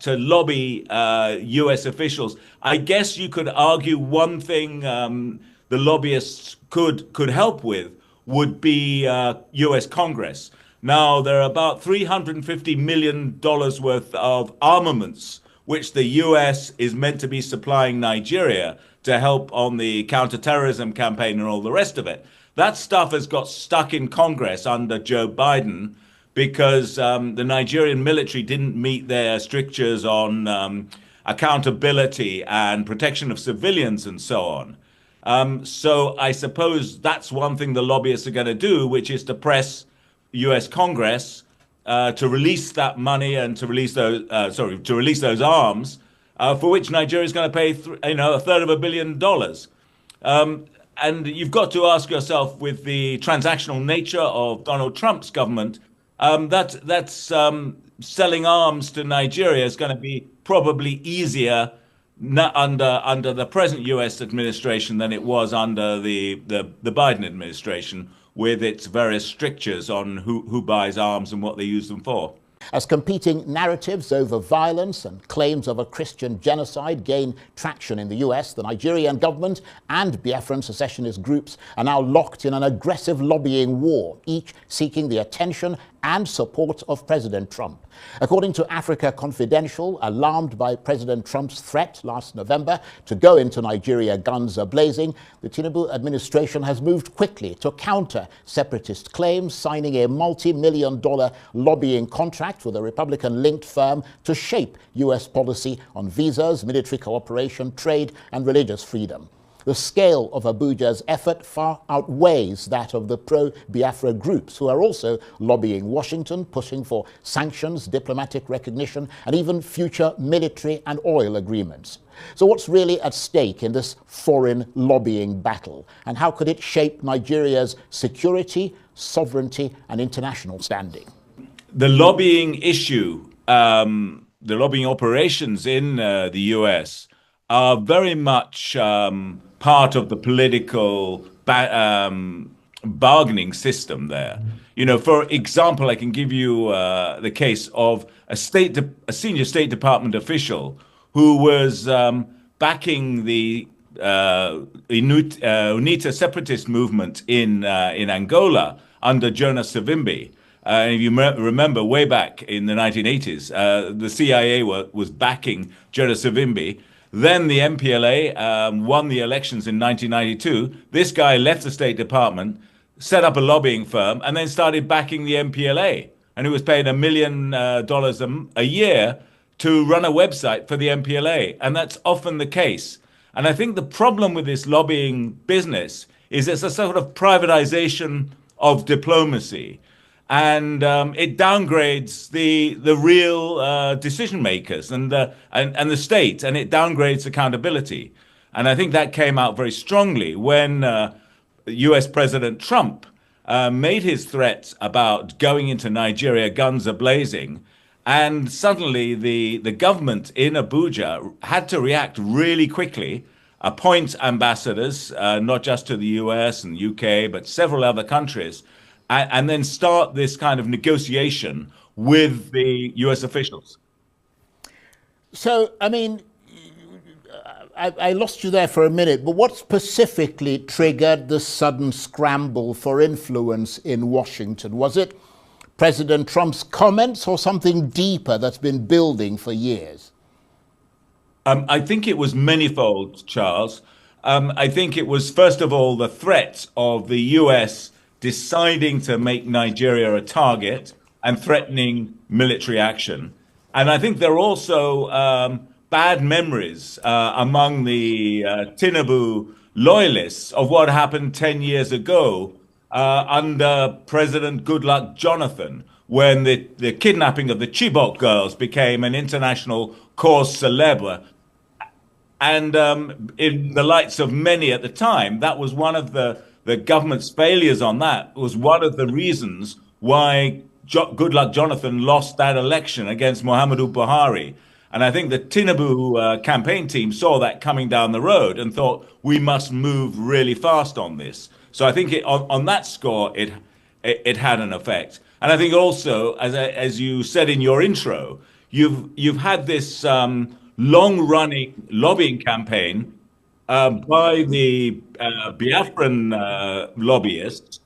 to lobby US officials. I guess you could argue one thing the lobbyists could help with would be US Congress. Now, there are about $350 million worth of armaments which the US is meant to be supplying Nigeria to help on the counterterrorism campaign and all the rest of it. That stuff has got stuck in Congress under Joe Biden because the Nigerian military didn't meet their strictures on accountability and protection of civilians and so on. So I suppose that's one thing the lobbyists are going to do, which is to press U.S. Congress to release that money and to release those arms, for which Nigeria is going to pay, a third of $1 billion. And you've got to ask yourself, with the transactional nature of Donald Trump's government, that's selling arms to Nigeria is going to be probably easier under the present U.S. administration than it was under the Biden administration, with its various strictures on who buys arms and what they use them for. As competing narratives over violence and claims of a Christian genocide gain traction in the US, the Nigerian government and Biafran secessionist groups are now locked in an aggressive lobbying war, each seeking the attention and support of President Trump. According to Africa Confidential, alarmed by President Trump's threat last November to go into Nigeria guns a-blazing, the Tinubu administration has moved quickly to counter separatist claims, signing a multi-million-dollar lobbying contract with a Republican-linked firm to shape US policy on visas, military cooperation, trade, and religious freedom. The scale of Abuja's effort far outweighs that of the pro-Biafra groups, who are also lobbying Washington, pushing for sanctions, diplomatic recognition, and even future military and oil agreements. So what's really at stake in this foreign lobbying battle? And how could it shape Nigeria's security, sovereignty, and international standing? The lobbying issue, the lobbying operations in the US are very much part of the political bargaining system there. For example, I can give you the case of a senior State Department official who was backing the UNITA separatist movement in Angola under Jonas Savimbi. If you remember, way back in the 1980s, the CIA was backing Jonas Savimbi. Then the MPLA won the elections in 1992. This guy left the State Department, set up a lobbying firm, and then started backing the MPLA. And he was paid $1 million a year to run a website for the MPLA. And that's often the case. And I think the problem with this lobbying business is it's a sort of privatization of diplomacy. And it downgrades the real decision makers and the state, and it downgrades accountability. And I think that came out very strongly when U.S. President Trump made his threats about going into Nigeria guns a-blazing, and suddenly the government in Abuja had to react really quickly, appoint ambassadors, not just to the U.S. and UK, but several other countries, and then start this kind of negotiation with the US officials. So, I lost you there for a minute, but what specifically triggered the sudden scramble for influence in Washington? Was it President Trump's comments or something deeper that's been building for years? I think it was manifold, Charles. I think it was, first of all, the threat of the US deciding to make Nigeria a target and threatening military action. And I think there are also bad memories among the Tinubu loyalists of what happened 10 years ago under President Goodluck Jonathan, when the kidnapping of the Chibok girls became an international cause célèbre. And in the lights of many at the time, that was one of the government's failures on that was one of the reasons why Goodluck Jonathan lost that election against Muhammadu Buhari. And I think the Tinubu campaign team saw that coming down the road and thought, we must move really fast on this. So I think on that score, it had an effect. And I think also, as you said in your intro, you've had this long-running lobbying campaign by the Biafran lobbyists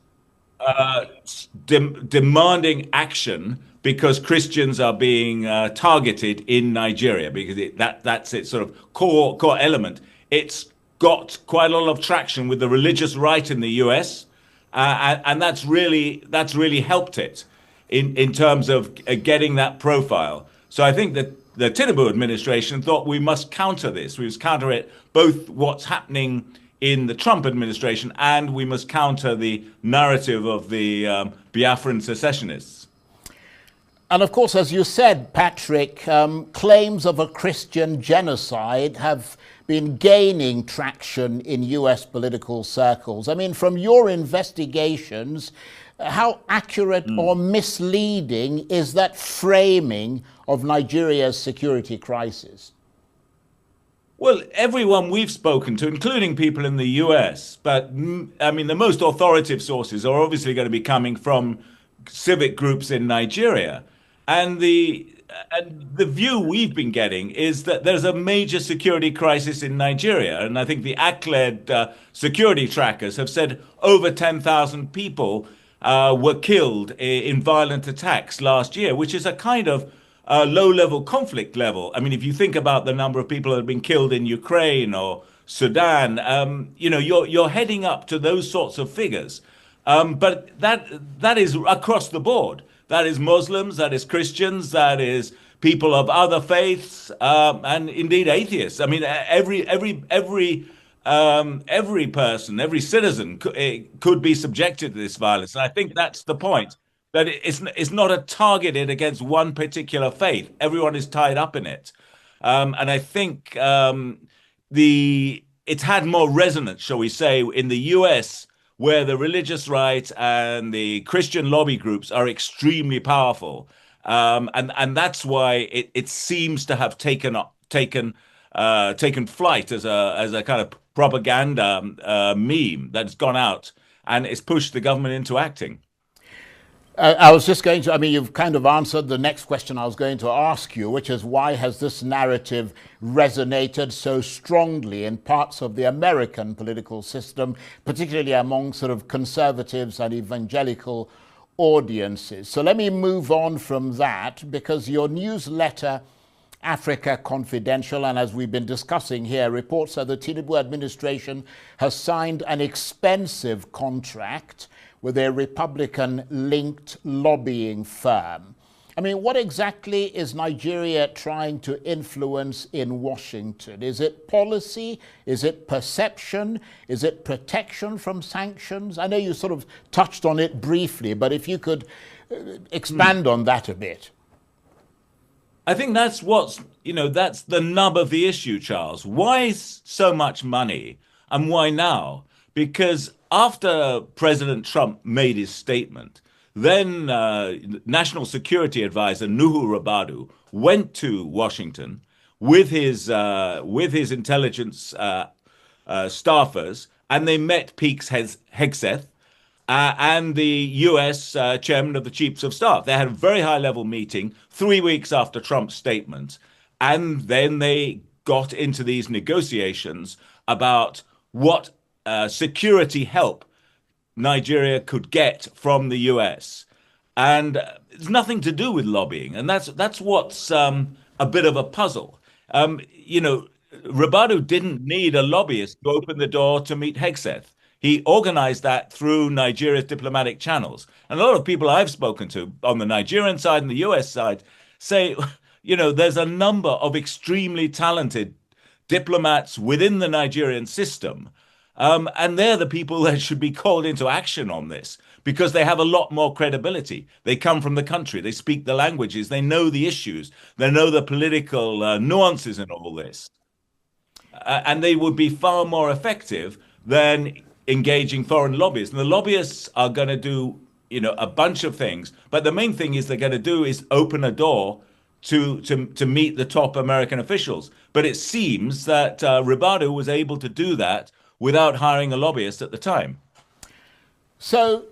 demanding action because Christians are being targeted in Nigeria, because that's its sort of core element. It's got quite a lot of traction with the religious right in the US, and that's really helped it in terms of getting that profile. So I think that the Tinubu administration thought we must counter this. We must counter it, both what's happening in the Trump administration, and we must counter the narrative of the Biafran secessionists. And of course, as you said, Patrick, claims of a Christian genocide have been gaining traction in US political circles. I mean, from your investigations, how accurate or misleading is that framing of Nigeria's security crisis? Well, everyone we've spoken to, including people in the US, but I mean, the most authoritative sources are obviously going to be coming from civic groups in Nigeria. And the view we've been getting is that there's a major security crisis in Nigeria. And I think the ACLED security trackers have said over 10,000 people were killed in violent attacks last year, which is a kind of low-level conflict level. I mean, if you think about the number of people that have been killed in Ukraine or Sudan, you know, you're heading up to those sorts of figures. But that is across the board. That is Muslims, that is Christians, that is people of other faiths, and indeed atheists. I mean, every person, every citizen could be subjected to this violence. And I think that's the point, that it's not a targeted against one particular faith. Everyone is tied up in it. And I think it's had more resonance, shall we say, in the US, where the religious right and the Christian lobby groups are extremely powerful. And that's why it seems to have taken flight as a kind of propaganda meme that's gone out, and it's pushed the government into acting. I was just going to, I mean, you've kind of answered the next question I was going to ask you, which is why has this narrative resonated so strongly in parts of the American political system, particularly among sort of conservatives and evangelical audiences? So let me move on from that, because your newsletter, Africa Confidential, and as we've been discussing here, reports that the Tinubu administration has signed an expensive contract with a Republican-linked lobbying firm. I mean, what exactly is Nigeria trying to influence in Washington? Is it policy? Is it perception? Is it protection from sanctions? I know you sort of touched on it briefly, but if you could expand on that a bit. I think that's that's the nub of the issue, Charles. Why so much money, and why now? Because after President Trump made his statement, then National Security Advisor Nuhu Rabadu went to Washington with his intelligence staffers, and they met Peaks Hegseth and the U.S. Chairman of the Chiefs of Staff. They had a very high-level meeting 3 weeks after Trump's statement, and then they got into these negotiations about what security help Nigeria could get from the US. And it's nothing to do with lobbying. And that's what's a bit of a puzzle. Rabadu didn't need a lobbyist to open the door to meet Hegseth. He organized that through Nigeria's diplomatic channels. And a lot of people I've spoken to on the Nigerian side and the US side say, there's a number of extremely talented diplomats within the Nigerian system. And they're the people that should be called into action on this, because they have a lot more credibility. They come from the country, they speak the languages, they know the issues, they know the political nuances in all this. And they would be far more effective than engaging foreign lobbyists. And the lobbyists are going to do, a bunch of things. But the main thing they're going to do is open a door to meet the top American officials. But it seems that Rabadu was able to do that without hiring a lobbyist at the time. So,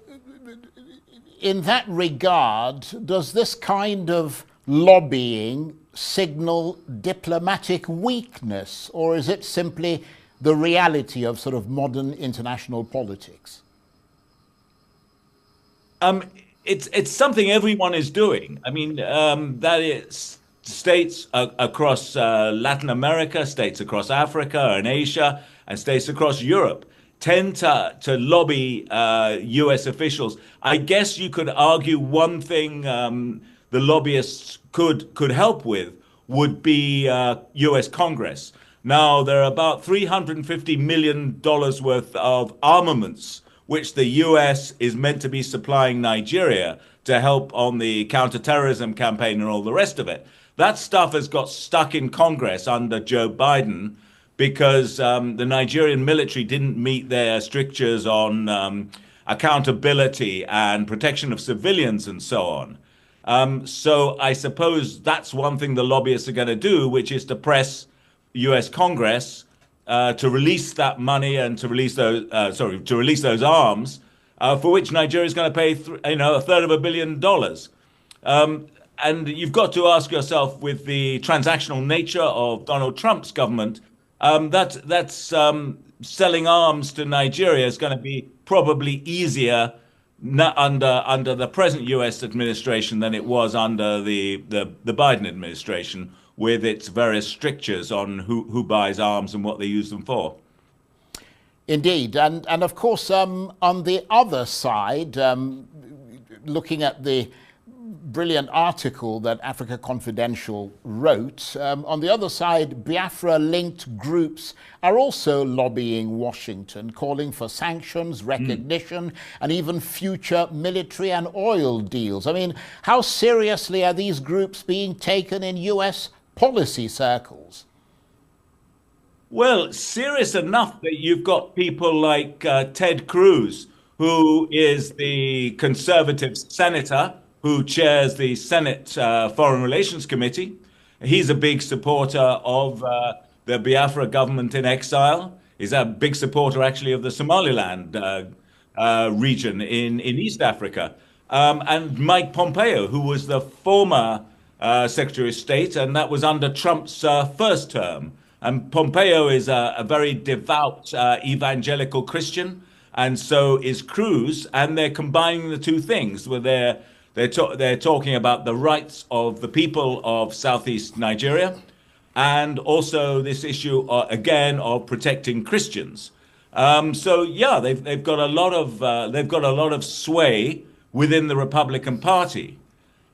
in that regard, does this kind of lobbying signal diplomatic weakness, or is it simply the reality of sort of modern international politics? It's something everyone is doing. I mean, that is states across Latin America, states across Africa and Asia, and states across Europe tend to lobby U.S. officials. I guess you could argue one thing the lobbyists could help with would be U.S. Congress. Now, there are about $350 million worth of armaments which the US is meant to be supplying Nigeria to help on the counterterrorism campaign and all the rest of it. That stuff has got stuck in Congress under Joe Biden because the Nigerian military didn't meet their strictures on accountability and protection of civilians and so on. So I suppose that's one thing the lobbyists are going to do, which is to press US Congress to release that money and to release those arms, for which Nigeria is going to pay, a third of $1 billion. And you've got to ask yourself, with the transactional nature of Donald Trump's government, that's selling arms to Nigeria is going to be probably easier under the present U.S. administration than it was under the Biden administration, with its various strictures on who buys arms and what they use them for. Indeed. And of course, on the other side, looking at the brilliant article that Africa Confidential wrote, on the other side, Biafra-linked groups are also lobbying Washington, calling for sanctions, recognition, and even future military and oil deals. I mean, how seriously are these groups being taken in US policy circles? Well, serious enough that you've got people like Ted Cruz, who is the conservative senator who chairs the Senate Foreign Relations Committee. He's a big supporter of the Biafra government in exile. He's a big supporter, actually, of the Somaliland region in East Africa. And Mike Pompeo, who was the former Secretary of State, and that was under Trump's first term. And Pompeo is a very devout evangelical Christian, and so is Cruz, and they're combining the two things, where they're talking about the rights of the people of Southeast Nigeria, and also this issue again of protecting Christians. So yeah, they've got a lot of sway within the Republican Party.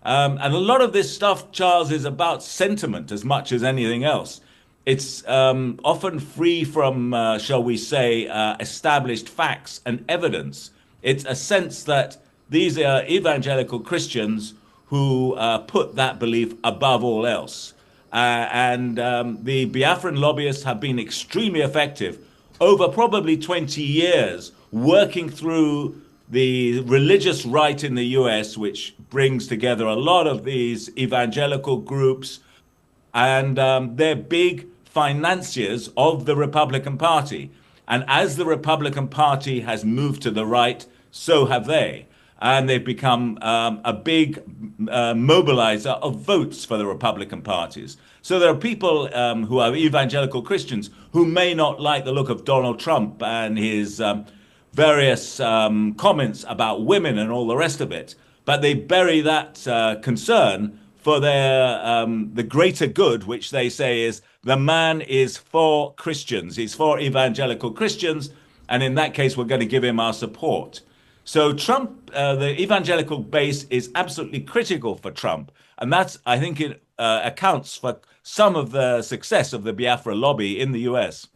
And a lot of this stuff, Charles, is about sentiment as much as anything else. It's often free from, shall we say, established facts and evidence. It's a sense that these are evangelical Christians who put that belief above all else. And the Biafran lobbyists have been extremely effective over probably 20 years, working through the religious right in the US, which brings together a lot of these evangelical groups, and they're big financiers of the Republican Party. And as the Republican Party has moved to the right, so have they. And they've become a big mobilizer of votes for the Republican parties. So there are people who are evangelical Christians who may not like the look of Donald Trump and his various comments about women and all the rest of it, but they bury that concern for the greater good, which they say is the man is for Christians. He's for evangelical Christians, and in that case, we're going to give him our support. So Trump, the evangelical base is absolutely critical for Trump, and that's, I think, it accounts for some of the success of the Biafra lobby in the US.